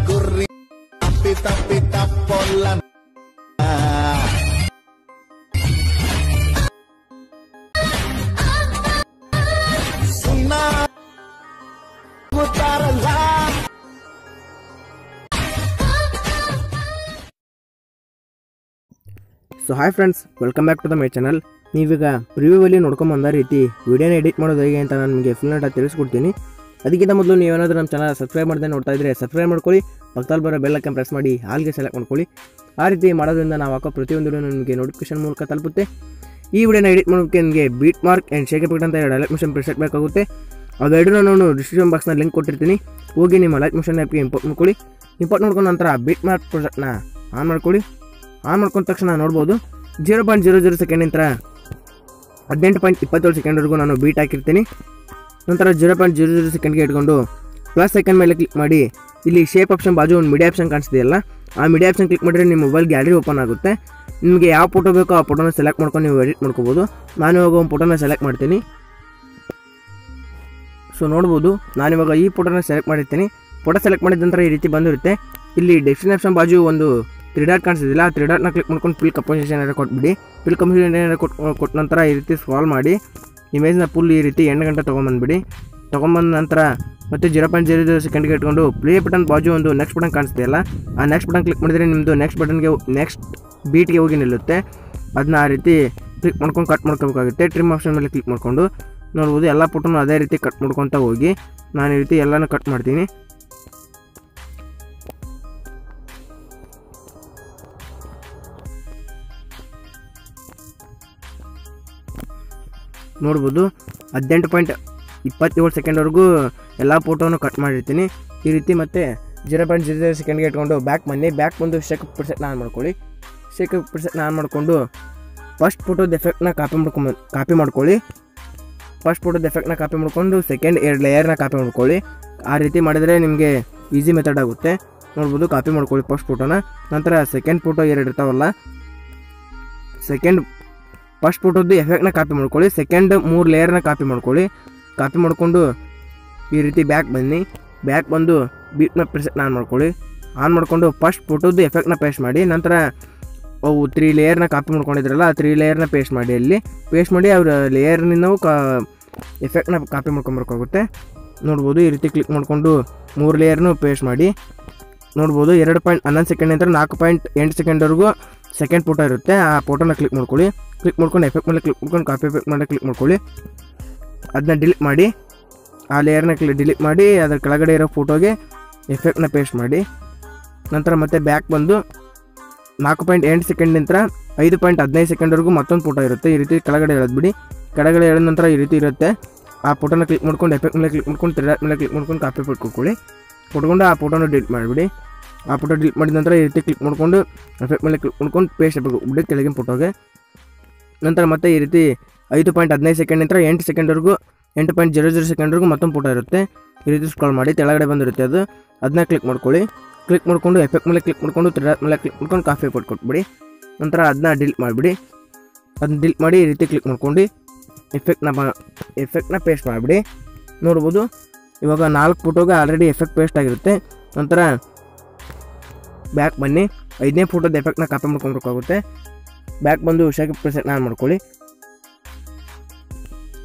ಗುರ್ರಿ ಪಿತ ಪಿತ ಪೊಲ್ಲ ಸುನ್ನ ಗೊತ್ತಾರಲ್ಲ. So hi friends, welcome back to the my channel. ನೀವೀಗ ಪ್ರಿವ್ಯೂವಲ್ಲಿ ನೋಡ್ಕೊಂಬಂದ ರೀತಿ ವಿಡಿಯೋನ ಎಡಿಟ್ ಮಾಡೋದು ಹೇಗೆ ಅಂತ ನಾನು ನಿಮಗೆ ಫುಲ್ ನಾಟ ತಿಳಿಸ್ಕೊಡ್ತೀನಿ. ಅದಕ್ಕಿಂತ ಮೊದಲು ನೀವೇನಾದರೂ ನಮ್ಮ ಚಾನಲ್ ಸಬ್ಸ್ಕ್ರೈಬ್ ಮಾಡದೆ ನೋಡ್ತಾ ಇದ್ದರೆ ಸಬ್ಸ್ಕ್ರೈಬ್ ಮಾಡ್ಕೊಳ್ಳಿ, ಪಕ್ಕದಲ್ಲಿ ಬರೋ ಬೆಲ್ ಐಕಾನ್ ಪ್ರೆಸ್ ಮಾಡಿ ಹಾಲ್ಗೆ ಸೆಲೆಕ್ಟ್ ಮಾಡ್ಕೊಳ್ಳಿ. ಆ ರೀತಿ ಮಾಡೋದ್ರಿಂದ ನಾವು ಹಾಕೋ ಪ್ರತಿಯೊಂದು ವಿಡಿಯೋ ನಿಮಗೆ ನೋಟಿಫಿಕೇಶನ್ ಮೂಲಕ ತಲುಪುತ್ತೆ. ಈ ವಿಡಿಯೋನ ಎಡಿಟ್ ಮಾಡೋಕ್ಕೆ ನಿಮಗೆ beat mark and shake effect ಅಂತ ಎರಡು ಮಿಷನ್ ಪ್ರೆಸೆಟ್ ಬೇಕಾಗುತ್ತೆ. ಅವೆರಡೂ ನಾನು ಡಿಸ್ಕ್ರಿಪ್ಷನ್ ಬಾಕ್ಸ್ನ ಲಿಂಕ್ ಕೊಟ್ಟಿರ್ತೀನಿ. ಹೋಗಿ ನಿಮ್ಮ ಲೈಟ್ ಮಿಷನ್ ಆ್ಯಪ್ಗೆ ಇಂಪೋರ್ಟ್ ಮಾಡ್ಕೊಳ್ಳಿ. ಇಂಪೋರ್ಟ್ ಮಾಡ್ಕೊಂಡ ನಂತರ ಬೀಟ್ ಮಾರ್ಕ್ ಪ್ರಾಜೆಕ್ಟ್ನ ಆನ್ ಮಾಡ್ಕೊಳ್ಳಿ. ಆನ್ ಮಾಡ್ಕೊಂಡ ತಕ್ಷಣ ನೋಡ್ಬೋದು 0.00 ಸೆಕೆಂಡಿಂದ 18.27 ಸೆಕೆಂಡ್ವರೆಗೂ ನಾನು ಬೀಟ್ ಹಾಕಿರ್ತೀನಿ. ನಂತರ 0.00 ಸೆಕೆಂಡ್ಗೆ ಇಟ್ಕೊಂಡು ಪ್ಲಸ್ ಸೆಕೆಂಡ್ ಮೇಲೆ ಕ್ಲಿಕ್ ಮಾಡಿ ಇಲ್ಲಿ ಶೇಪ್ ಆಪ್ಷನ್ ಬಾಜು ಒಂದು ಮೀಡಿಯಾ ಆಪ್ಷನ್ ಕಾಣಿಸ್ತಿದೆಯಲ್ಲ, ಆ ಮೀಡಿಯಾ ಆಪ್ಷನ್ ಕ್ಲಿಕ್ ಮಾಡಿದ್ರೆ ನಿಮ್ಮ ಮೊಬೈಲ್ ಗ್ಯಾಲರಿ ಓಪನ್ ಆಗುತ್ತೆ. ನಿಮಗೆ ಯಾವ ಫೋಟೋ ಬೇಕೋ ಆ ಫೋಟೋನ ಸೆಲೆಕ್ಟ್ ಮಾಡ್ಕೊಂಡು ನೀವು ಎಡಿಟ್ ಮಾಡ್ಕೋಬೋದು. ನಾನು ಇವಾಗ ಒಂದು ಫೋಟೋನ ಸೆಲೆಕ್ಟ್ ಮಾಡ್ತೀನಿ. ಸೊ ನೋಡ್ಬೋದು, ನಾನಿವಾಗ ಈ ಫೋಟೋನ ಸೆಲೆಕ್ಟ್ ಮಾಡಿರ್ತೀನಿ. ಫೋಟೋ ಸೆಲೆಕ್ಟ್ ಮಾಡಿದ ನಂತರ ಈ ರೀತಿ ಬಂದಿರುತ್ತೆ. ಇಲ್ಲಿ ಡೆಸ್ಟಿನೇಷನ್ ಬಾಜು ಒಂದು 3 ಡಾಟ್ ಕಾಣಿಸ್ತಿಲ್ಲ, ಆ 3 ಡಾಟ್ನ ಕ್ಲಿಕ್ ಮಾಡ್ಕೊಂಡು ಫಿಲ್ ಕಂಪೋಸಿಷನ್ ಏನಾರು ಕೊಟ್ಬಿಡಿ. ಫಿಲ್ ಕಂಪೋಸಿಷನ್ ಏನಾರು ಕೊಟ್ಟ ನಂತರ ಈ ರೀತಿ ಸ್ಕ್ರಾಲ್ ಮಾಡಿ ಇಮೇಜ್ನ ಫುಲ್ ಈ ರೀತಿ 8 ಗಂಟೆ ತೊಗೊಂಬಂದ್ಬಿಡಿ. ತೊಗೊಂಬಂದ ನಂತರ ಮತ್ತೆ 0.00 ಸೆಕೆಂಡ್ಗೆ ಇಟ್ಕೊಂಡು ಪ್ಲೇ ಬಟನ್ ಬಾಜು ಒಂದು ನೆಕ್ಸ್ಟ್ ಬಟನ್ ಕಾಣಿಸ್ತಿಲ್ಲ, ಆ ನೆಕ್ಸ್ಟ್ ಬಟನ್ ಕ್ಲಿಕ್ ಮಾಡಿದರೆ ನಿಮ್ಮದು ನೆಕ್ಸ್ಟ್ ಬೀಟ್ಗೆ ಹೋಗಿ ನಿಲ್ಲುತ್ತೆ. ಅದನ್ನ ಆ ರೀತಿ ಕ್ಲಿಕ್ ಮಾಡ್ಕೊಂಡು ಕಟ್ ಮಾಡ್ಕೋಬೇಕಾಗುತ್ತೆ. ಟ್ರಿಮ್ ಆಪ್ಷನ್ ಮೇಲೆ ಕ್ಲಿಕ್ ಮಾಡಿಕೊಂಡು ನೋಡ್ಬೋದು ಎಲ್ಲ ಫೋಟೋನು ಅದೇ ರೀತಿ ಕಟ್ ಮಾಡ್ಕೊತ ಹೋಗಿ ನಾನು ಈ ರೀತಿ ಎಲ್ಲನೂ ಕಟ್ ಮಾಡ್ತೀನಿ. ನೋಡ್ಬೋದು 18.27 ಸೆಕೆಂಡ್ವರೆಗೂ ಎಲ್ಲ ಫೋಟೋನು ಕಟ್ ಮಾಡಿರ್ತೀನಿ. ಈ ರೀತಿ ಮತ್ತೆ 0.00 ಸೆಕೆಂಡ್ಗೆ ಇಟ್ಕೊಂಡು ಬ್ಯಾಕ್ ಬಂದು ಶೇಕ್ ಪ್ರಿಸೆಟ್ನ ಆನ್ ಮಾಡ್ಕೊಳ್ಳಿ. ಶೇಕ್ ಪ್ರಿಸೆಟ್ನ ಆನ್ ಮಾಡಿಕೊಂಡು ಫಸ್ಟ್ ಫೋಟೋದ ಎಫೆಕ್ಟ್ನ ಕಾಪಿ ಮಾಡ್ಕೊಳ್ಳಿ. ಫಸ್ಟ್ ಫೋಟೋದ ಎಫೆಕ್ಟ್ನ ಕಾಪಿ ಮಾಡ್ಕೊಂಡು ಸೆಕೆಂಡ್ 2 ಲೇಯರ್ನ ಕಾಪಿ ಮಾಡ್ಕೊಳ್ಳಿ. ಆ ರೀತಿ ಮಾಡಿದರೆ ನಿಮಗೆ ಈಸಿ ಮೆಥಡ್ ಆಗುತ್ತೆ. ನೋಡ್ಬೋದು, ಕಾಪಿ ಮಾಡ್ಕೊಳ್ಳಿ ಫಸ್ಟ್ ಫೋಟೋನ. ನಂತರ ಸೆಕೆಂಡ್ ಫೋಟೋ 2 ಇರ್ತಾವಲ್ಲ, ಫಸ್ಟ್ ಫೋಟೋದು ಎಫೆಕ್ಟ್ನ ಕಾಪಿ ಮಾಡ್ಕೊಳ್ಳಿ. ಸೆಕೆಂಡ್ 3 ಲೇಯರ್ನ ಕಾಪಿ ಮಾಡ್ಕೊಳ್ಳಿ. ಕಾಪಿ ಮಾಡಿಕೊಂಡು ಈ ರೀತಿ ಬ್ಯಾಕ್ ಬಂದು ಬೀಟ್ನ ಪ್ರೆಸೆಟ್ನ ಆನ್ ಮಾಡ್ಕೊಳ್ಳಿ. ಆನ್ ಮಾಡಿಕೊಂಡು ಫಸ್ಟ್ ಫೋಟೋದು ಎಫೆಕ್ಟ್ನ ಪೇಸ್ಟ್ ಮಾಡಿ. ನಂತರ ಅವು 3 ಲೇಯರ್ನ ಕಾಪಿ ಮಾಡ್ಕೊಂಡಿದ್ರಲ್ಲ, ಆ 3 ಲೇಯರ್ನ ಪೇಸ್ಟ್ ಮಾಡಿ. ಅಲ್ಲಿ ಪೇಸ್ಟ್ ಮಾಡಿ ಅವ್ರ ಲೇಯರ್ನಿಂದ ನಾವು ಎಫೆಕ್ಟ್ನ ಕಾಪಿ ಮಾಡ್ಕೊಬರ್ಕಾಗುತ್ತೆ. ನೋಡ್ಬೋದು, ಈ ರೀತಿ ಕ್ಲಿಕ್ ಮಾಡಿಕೊಂಡು 3 ಲೇಯರ್ನು ಪೇಸ್ಟ್ ಮಾಡಿ. ನೋಡ್ಬೋದು 2.11 ಸೆಕೆಂಡಿಂದ 4.8 ಸೆಕೆಂಡ್ವರೆಗೂ ಸೆಕೆಂಡ್ ಫೋಟೋ ಇರುತ್ತೆ. ಆ ಫೋಟೋನ ಕ್ಲಿಕ್ ಮಾಡ್ಕೊಳ್ಳಿ. ಕ್ಲಿಕ್ ಮಾಡ್ಕೊಂಡು ಎಫೆಕ್ಟ್ ಮೇಲೆ ಕ್ಲಿಕ್ ಮಾಡ್ಕೊಂಡು ಕಾಪಿ ಎಫೆಕ್ಟ್ ಮೇಲೆ ಕ್ಲಿಕ್ ಮಾಡ್ಕೊಳ್ಳಿ. ಅದನ್ನ ಡಿಲೀಟ್ ಮಾಡಿ, ಆ ಲೇಯರ್ನ ಡಿಲೀಟ್ ಮಾಡಿ ಅದರ ಕೆಳಗಡೆ ಇರೋ ಫೋಟೋಗೆ ಎಫೆಕ್ಟ್ನ ಪೇಸ್ಟ್ ಮಾಡಿ. ನಂತರ ಮತ್ತೆ ಬ್ಯಾಕ್ ಬಂದು 4.8 ಸೆಕೆಂಡಿಂದ 5.15 ಸೆಕೆಂಡ್ವರೆಗೂ ಮತ್ತೊಂದು ಫೋಟೋ ಇರುತ್ತೆ. ಈ ರೀತಿ ಕೆಳಗಡೆ ಎಳೆದ್ಬಿಡಿ. ಕೆಳಗಡೆ ಎಳೆದ ನಂತರ ಈ ರೀತಿ ಇರುತ್ತೆ. ಆ ಫೋಟೋನ ಕ್ಲಿಕ್ ಮಾಡ್ಕೊಂಡು ಎಫೆಕ್ಟ್ ಮೇಲೆ ಕ್ಲಿಕ್ ಮಾಡ್ಕೊಂಡು 3 ಡಾಟ್ ಮೇಲೆ ಕ್ಲಿಕ್ ಮಾಡ್ಕೊಂಡು ಕಾಪಿ ಕೊಟ್ಕೊಳ್ಳಿ. ಕೊಟ್ಕೊಂಡು ಆ ಫೋಟೋನ ಡಿಲೀಟ್ ಮಾಡಿಬಿಡಿ. ಆ ಫೋಟೋ ಡಿಲೀಟ್ ಮಾಡಿದ ನಂತರ ಈ ರೀತಿ ಕ್ಲಿಕ್ ಮಾಡ್ಕೊಂಡು ಎಫೆಕ್ಟ್ ಮೇಲೆ ಕ್ಲಿಕ್ ಮಾಡ್ಕೊಂಡು ಪೇಸ್ಟ್ ಬಿಡಿ ಕೆಳಗಿನ ಫೋಟೋಗೆ. ನಂತರ ಮತ್ತೆ ಈ ರೀತಿ 5.15 ಸೆಕೆಂಡಿಂದ 8 ಸೆಕೆಂಡ್ವರೆಗೂ 8.00 ಸೆಕೆಂಡ್ವರೆಗೂ ಮತ್ತೊಂದು ಫೋಟೋ ಇರುತ್ತೆ. ಈ ರೀತಿ ಸ್ಕ್ರಾಲ್ ಮಾಡಿ ಕೆಳಗಡೆ ಬಂದಿರುತ್ತೆ ಅದು. ಅದನ್ನ ಕ್ಲಿಕ್ ಮಾಡ್ಕೊಳ್ಳಿ. ಕ್ಲಿಕ್ ಮಾಡ್ಕೊಂಡು ಎಫೆಕ್ಟ್ ಮೇಲೆ ಕ್ಲಿಕ್ ಮಾಡ್ಕೊಂಡು 3 ಡಾಟ್ ಮೇಲೆ ಕ್ಲಿಕ್ ಮಾಡ್ಕೊಂಡು ಕಾಪಿ ಕೊಟ್ಬಿಡಿ. ನಂತರ ಅದನ್ನ ಡಿಲೀಟ್ ಮಾಡಿಬಿಡಿ. ಅದನ್ನ ಡಿಲೀಟ್ ಮಾಡಿ ಈ ರೀತಿ ಕ್ಲಿಕ್ ಮಾಡ್ಕೊಂಡು ಎಫೆಕ್ಟ್ನ ಪೇಸ್ಟ್ ಮಾಡಿಬಿಡಿ. ನೋಡ್ಬೋದು, ಇವಾಗ 4 ಫೋಟೋಗೆ ಆಲ್ರೆಡಿ ಎಫೆಕ್ಟ್ ಪೇಸ್ಟ್ ಆಗಿರುತ್ತೆ. ನಂತರ ಬ್ಯಾಕ್ ಬನ್ನಿ, 5ನೇ ಫೋಟೋದ ಎಫೆಕ್ಟ್ನ ಕಾಪಿ ಮಾಡ್ಕೊಬೇಕಾಗುತ್ತೆ. ಬ್ಯಾಕ್ ಬಂದು ಶೇಕ್ ಪ್ರೆಸೆಟ್ನ ಆನ್ ಮಾಡ್ಕೊಳ್ಳಿ.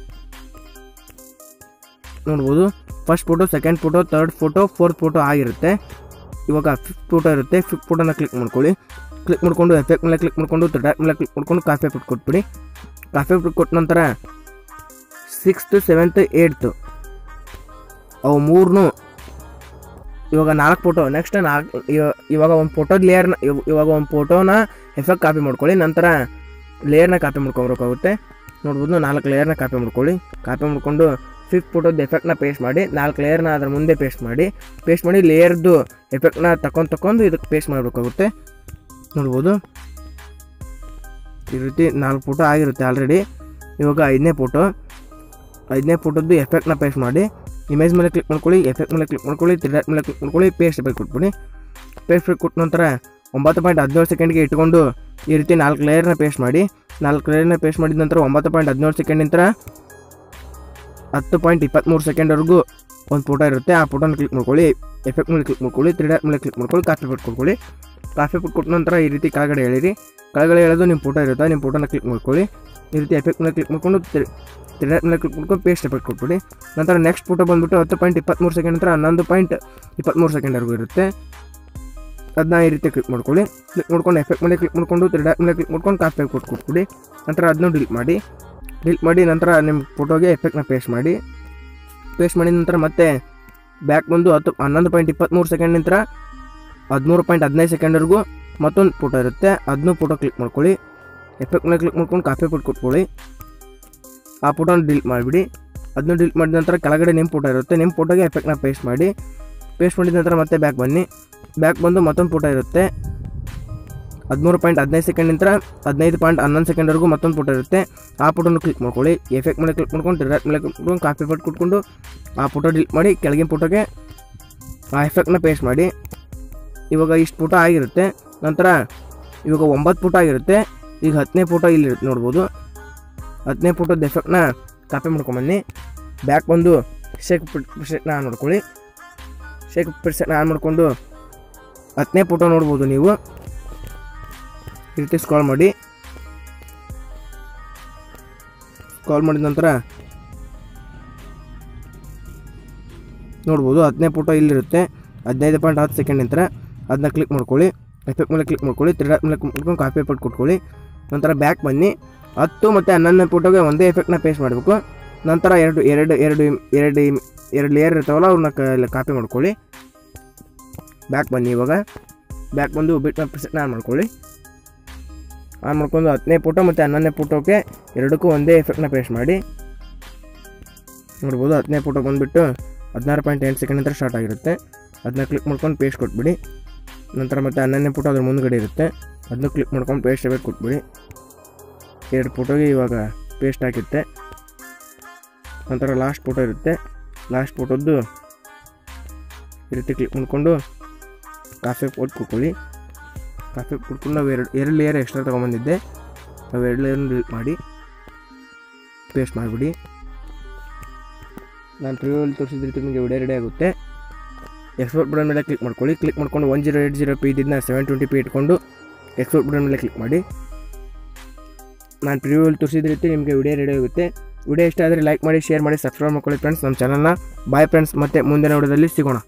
ನೋಡ್ಬೋದು, first photo, second photo, 3rd photo, 4th photo ಆಗಿರುತ್ತೆ. ಇವಾಗ 5th ಫೋಟೋ ಇರುತ್ತೆ. 5th ಫೋಟೋನ ಕ್ಲಿಕ್ ಮಾಡ್ಕೊಳ್ಳಿ. ಕ್ಲಿಕ್ ಮಾಡ್ಕೊಂಡು ಎಫೆಕ್ಟ್ ಮೇಲೆ ಕ್ಲಿಕ್ ಮಾಡ್ಕೊಂಡು 3 ಡಾಟ್ ಮೇಲೆ ಕ್ಲಿಕ್ ಮಾಡ್ಕೊಂಡು ಕಾಪಿ ಎಫೆಕ್ಟ್ ಕೊಟ್ಬಿಡಿ. ಕಾಪಿ ಎಫೆಕ್ಟ್ ಕೊಟ್ಟ ನಂತರ 6th, 7th, 8th ಅವು 3 ಇವಾಗ 4 ಫೋಟೋ. ನೆಕ್ಸ್ಟ್ ಇವಾಗ ಒಂದು ಫೋಟೋದ ಲೇಯರ್ನ ಒಂದು ಫೋಟೋನ ಎಫೆಕ್ಟ್ ಕಾಪಿ ಮಾಡ್ಕೊಳ್ಳಿ. ನಂತರ ಲೇಯರ್ನ ಕಾಪಿ ಮಾಡ್ಕೊಬೇಕಾಗುತ್ತೆ. ನೋಡ್ಬೋದು, 4 ಲೇಯರ್ನ ಕಾಪಿ ಮಾಡ್ಕೊಳ್ಳಿ. ಕಾಪಿ ಮಾಡ್ಕೊಂಡು 5th ಫೋಟೋದ ಎಫೆಕ್ಟ್ನ ಪೇಸ್ಟ್ ಮಾಡಿ 4 ಲೇಯರ್ನ ಅದರ ಮುಂದೆ ಪೇಸ್ಟ್ ಮಾಡಿ ಲೇಯರ್ದು ಎಫೆಕ್ಟ್ನ ತಗೊಂಡು ಇದಕ್ಕೆ ಪೇಸ್ಟ್ ಮಾಡಬೇಕಾಗುತ್ತೆ. ನೋಡ್ಬೋದು, ಈ ರೀತಿ 4 ಫೋಟೋ ಆಗಿರುತ್ತೆ ಆಲ್ರೆಡಿ. ಇವಾಗ 5ನೇ ಫೋಟೋದ್ದು ಎಫೆಕ್ಟ್ನ ಪೇಸ್ಟ್ ಮಾಡಿ ಇಮೇಜ್ ಮೇಲೆ ಕ್ಲಿಕ್ ಮಾಡ್ಕೊಳ್ಳಿ. ಎಫೆಕ್ಟ್ ಮೇಲೆ ಕ್ಲಿಕ್ ಮಾಡ್ಕೊಳ್ಳಿ. 3 ಡಾಟ್ ಮೇಲೆ ಕ್ಲಿಕ್ ಮಾಡ್ಕೊಳ್ಳಿ. ಪೇಸ್ಟ್ ಎಫೆಕ್ಟ್ ಕೊಟ್ಬಿಡಿ. ಪೇಸ್ಟ್ ಕೊಟ್ಟ ನಂತರ 9.17 ಸೆಕೆಂಡ್ಗೆ ಇಟ್ಕೊಂಡು ಈ ರೀತಿ 4 ಲೇಯರ್ನ ಪೇಸ್ಟ್ ಮಾಡಿ. 4 ಲೇಯರ್ನ ಪೇಸ್ಟ್ ಮಾಡಿದ ನಂತರ 9.17 ಸೆಕೆಂಡಿಂದ 10.23 ಸೆಕೆಂಡ್ವರೆಗೂ ಒಂದು ಫೋಟೋ ಇರುತ್ತೆ. ಆ ಫೋಟೋನ ಕ್ಲಿಕ್ ಮಾಡ್ಕೊಳ್ಳಿ. ಎಫೆಕ್ಟ್ ಮೇಲೆ ಕ್ಲಿಕ್ ಮಾಡ್ಕೊಳ್ಳಿ, 3 ಡಾಟ್ ಮೇಲೆ ಕ್ಲಿಕ್ ಮಾಡ್ಕೊಳ್ಳಿ, ಕಾಪಿ ಪೇಸ್ಟ್ ಕೊಟ್ಕೊಳ್ಳಿ. ಕಾಪಿ ಪೇಸ್ಟ್ ಕೊಟ್ಟ ನಂತರ ಈ ರೀತಿ ಕೆಳಗಡೆ ಎಳೀರಿ. ಕೆಳಗಡೆ ಎಳೆದು ನಿಮ್ಮ ಫೋಟೋ ಇರುತ್ತೆ, ನಿಮ್ಮ ಫೋಟೋನ ಕ್ಲಿಕ್ ಮಾಡ್ಕೊಳ್ಳಿ. ಈ ರೀತಿ ಎಫೆಕ್ಟ್ ಮೇಲೆ ಕ್ಲಿಕ್ ಮಾಡ್ಕೊಂಡು 3 ಡಾಟ್ ಮೇಲೆ ಕ್ಲಿಕ್ ಮಾಡ್ಕೊಂಡು ಪೇಸ್ಟ್ ಎಫೆಕ್ಟ್ ಕೊಟ್ಬಿಡಿ. ನಂತರ ನೆಕ್ಸ್ಟ್ ಫೋಟೋ ಬಂದುಬಿಟ್ಟು 10.23 ಸೆಕೆಂಡ್ ನಂತರ 11.23 ಸೆಕೆಂಡ್ವರೆಗೂ ಇರುತ್ತೆ. ಅದನ್ನ ಈ ರೀತಿ ಕ್ಲಿಕ್ ಮಾಡ್ಕೊಳ್ಳಿ. ಕ್ಲಿಕ್ ಮಾಡ್ಕೊಂಡು ಎಫೆಕ್ಟ್ ಮೇಲೆ ಕ್ಲಿಕ್ ಮಾಡ್ಕೊಂಡು 3 ಡಾಟ್ ಮೇಲೆ ಕ್ಲಿಕ್ ಮಾಡ್ಕೊಂಡು ಕಾಪಿ ಪೇಸ್ಟ್ ಕೊಟ್ಬಿಡಿ. ನಂತರ ಅದನ್ನು ಡಿಲೀಟ್ ಮಾಡಿ ನಂತರ ನಿಮ್ಮ ಫೋಟೋಗೆ ಎಫೆಕ್ಟ್ನ ಪೇಸ್ಟ್ ಮಾಡಿ ನಂತರ ಮತ್ತೆ ಬ್ಯಾಕ್ ಬಂದು 11.23 ಸೆಕೆಂಡ್ ನಂತರ 13.15 ಸೆಕೆಂಡ್ವರೆಗೂ ಮತ್ತೊಂದು ಫೋಟೋ ಇರುತ್ತೆ. ಅದನ್ನು ಫೋಟೋ ಕ್ಲಿಕ್ ಮಾಡ್ಕೊಳ್ಳಿ. ಎಫೆಕ್ಟ್ ಮೇಲೆ ಕ್ಲಿಕ್ ಮಾಡ್ಕೊಂಡು ಕಾಪಿ ಪೇಸ್ಟ್ ಕೊಟ್ಕೊಳ್ಳಿ. ಆ ಫೋಟೋನ ಡಿಲೀಟ್ ಮಾಡಿಬಿಡಿ. ಅದನ್ನು ಡಿಲೀಟ್ ಮಾಡಿದ ನಂತರ ಕೆಳಗಡೆ ನಿಮ್ಮ ಫೋಟೋ ಇರುತ್ತೆ, ನಿಮ್ಮ ಫೋಟೋಗೆ ಎಫೆಕ್ಟ್ನ ಪೇಸ್ಟ್ ಮಾಡಿದ ನಂತರ ಮತ್ತೆ ಬ್ಯಾಕ್ ಬನ್ನಿ. ಬ್ಯಾಕ್ ಬಂದು ಮತ್ತೊಂದು ಫೋಟೋ ಇರುತ್ತೆ. 13.15 ಸೆಕೆಂಡ್ ನಂತರ 15.11 ಸೆಕೆಂಡ್ವರೆಗೂ ಮತ್ತೊಂದು ಫೋಟೋ ಇರುತ್ತೆ. ಆ ಫೋಟೋನ ಕ್ಲಿಕ್ ಮಾಡ್ಕೊಳ್ಳಿ. ಎಫೆಕ್ಟ್ ಮೇಲೆ ಕ್ಲಿಕ್ ಮಾಡ್ಕೊಂಡು 3 ಡಾಟ್ ಮೇಲೆ ಕ್ಲಿಕ್ ಮಾಡ್ಕೊಂಡು ಕಾಪಿ ಪೇಸ್ಟ್ ಕೊಟ್ಕೊಂಡು ಆ ಫೋಟೋ ಡಿಲೀಟ್ ಮಾಡಿ ಕೆಳಗಿನ ಫೋಟೋಗೆ ಆ ಎಫೆಕ್ಟ್ನ ಪೇಸ್ಟ್ ಮಾಡಿ. ಇವಾಗ ಇಷ್ಟು ಫೋಟೋ ಆಗಿರುತ್ತೆ. ನಂತರ ಇವಾಗ 9 ಫೋಟೋ ಆಗಿರುತ್ತೆ. ಈಗ 10ನೇ ಫೋಟೋ ಇಲ್ಲಿ ನೋಡ್ಬೋದು. 10ನೇ ಫೋಟೋದ ಎಫೆಕ್ಟ್ನ ಕಾಪಿ ಮಾಡ್ಕೊಂಬನ್ನಿ. ಬ್ಯಾಕ್ ಬಂದು ಶೇಕ್ ಪ್ರಿಸೆಟ್ನ ಆನ್ ಮಾಡ್ಕೊಳ್ಳಿ. ಶೇಕ್ ಪ್ರಿಸೆಟ್ನ ಆನ್ ಮಾಡಿಕೊಂಡು 10ನೇ ಫೋಟೋ ನೋಡ್ಬೋದು ನೀವು. ಈ ರೀತಿ ಸ್ಕ್ರಾಲ್ ಮಾಡಿದ ನಂತರ ನೋಡ್ಬೋದು 10ನೇ ಫೋಟೋ ಇಲ್ಲಿರುತ್ತೆ. 15.10 ಸೆಕೆಂಡ್ ನಂತರ ಅದನ್ನ ಕ್ಲಿಕ್ ಮಾಡ್ಕೊಳ್ಳಿ. ಎಫೆಕ್ಟ್ ಮೇಲೆ ಕ್ಲಿಕ್ ಮಾಡ್ಕೊಳ್ಳಿ. 3 ಡಾಟ್ ಮೇಲೆ ಕ್ಲಿಕ್ ಮಾಡ್ಕೊಂಡು ಕಾಪಿ ಪೇಸ್ಟ್ ಕೊಟ್ಕೊಳ್ಳಿ. ನಂತರ ಬ್ಯಾಕ್ ಬನ್ನಿ. 10 ಮತ್ತು 11ನೇ ಫೋಟೋಗೆ ಒಂದೇ ಎಫೆಕ್ಟ್ನ ಪೇಸ್ಟ್ ಮಾಡಬೇಕು. ನಂತರ ಎರಡು ಲೇಯರ್ ಇರ್ತಾವಲ್ಲ ಅವ್ರನ್ನ ಕಾಪಿ ಮಾಡ್ಕೊಳ್ಳಿ. ಬ್ಯಾಕ್ ಬನ್ನಿ. ಇವಾಗ ಬ್ಯಾಕ್ ಬಂದು ಬಿಟ್ ಪ್ರಿಸೆಟ್ನ ಆನ್ ಮಾಡ್ಕೊಳ್ಳಿ. ಆನ್ ಮಾಡ್ಕೊಂಡು 10ನೇ ಫೋಟೋ ಮತ್ತು 11ನೇ ಫೋಟೋಗೆ ಎರಡಕ್ಕೂ ಒಂದೇ ಎಫೆಕ್ಟ್ನ ಪೇಸ್ಟ್ ಮಾಡಿ ನೋಡ್ಬೋದು. 10ನೇ ಫೋಟೋ ಬಂದುಬಿಟ್ಟು 16.8 ಸೆಕೆಂಡ್ ನಂತರ ಸ್ಟಾರ್ಟ್ ಆಗಿರುತ್ತೆ. ಅದನ್ನ ಕ್ಲಿಕ್ ಮಾಡ್ಕೊಂಡು ಪೇಸ್ಟ್ ಕೊಟ್ಬಿಡಿ. ನಂತರ ಮತ್ತೆ 11ನೇ ಫೋಟೋ ಅದ್ರ ಮುಂದ್ಗಡೆ ಇರುತ್ತೆ. ಅದನ್ನು ಕ್ಲಿಕ್ ಮಾಡ್ಕೊಂಡು ಪೇಸ್ಟ್ ಎಫೆಕ್ಟ್ ಕೊಟ್ಬಿಡಿ. 2 ಫೋಟೋಗೆ ಇವಾಗ ಪೇಸ್ಟ್ ಹಾಕಿರುತ್ತೆ. ನಂತರ ಲಾಸ್ಟ್ ಫೋಟೋ ಇರುತ್ತೆ. ಲಾಸ್ಟ್ ಫೋಟೋದ್ದು ಈ ರೀತಿ ಕ್ಲಿಕ್ ಮಾಡ್ಕೊಂಡು ಕಾಫಿ ಪೋಟ್ ಕೊಟ್ಕೊಳ್ಳಿ. ಕಾಫಿ ಕೊಟ್ಕೊಂಡು ನಾವು ಎರಡು ಲೇಯರ್ ಎಕ್ಸ್ಟ್ರಾ ತೊಗೊಂಬಂದಿದ್ದೆ. ನಾವು 2 ಲೇಯರ್ನ ಡಿಲೀಟ್ ಮಾಡಿ ಪೇಸ್ಟ್ ಮಾಡಿಬಿಡಿ. ನಾನು ಪ್ರಿವ್ಯೂವಲ್ಲಿ ತೋರಿಸಿದ ರೀತಿ ನಿಮಗೆ ವಿಡಿಯೋ ರೆಡಿ ಆಗುತ್ತೆ. ಎಕ್ಸ್ಪೋರ್ಟ್ ಬಟನ್ ಮೇಲೆ ಕ್ಲಿಕ್ ಮಾಡ್ಕೊಳ್ಳಿ. ಕ್ಲಿಕ್ ಮಾಡ್ಕೊಂಡು 1080p ಇದನ್ನ 720p ಇಟ್ಕೊಂಡು ಎಕ್ಸ್ಪೋರ್ಟ್ ಬಟನ್ ಮೇಲೆ ಕ್ಲಿಕ್ ಮಾಡಿ. ನಾನು ಪ್ರಿವ್ಯೂವಲ್ಲಿ ತೋರಿಸಿದ ರೀತಿ ನಿಮಗೆ ವಿಡಿಯೋ ರೆಡಿ ಆಗುತ್ತೆ. ವಿಡಿಯೋ ಇಷ್ಟ ಆದರೆ ಲೈಕ್ ಮಾಡಿ, ಶೇರ್ ಮಾಡಿ, ಸಬ್ಸ್ಕ್ರೈಬ್ ಮಾಡ್ಕೊಳ್ಳಿ ಫ್ರೆಂಡ್ಸ್ ನಮ್ಮ ಚಾನಲ್ನ. ಬಾಯ್ ಫ್ರೆಂಡ್ಸ್, ಮತ್ತೆ ಮುಂದಿನ ವಿಡಿಯೋದಲ್ಲಿ ಸಿಗೋಣ.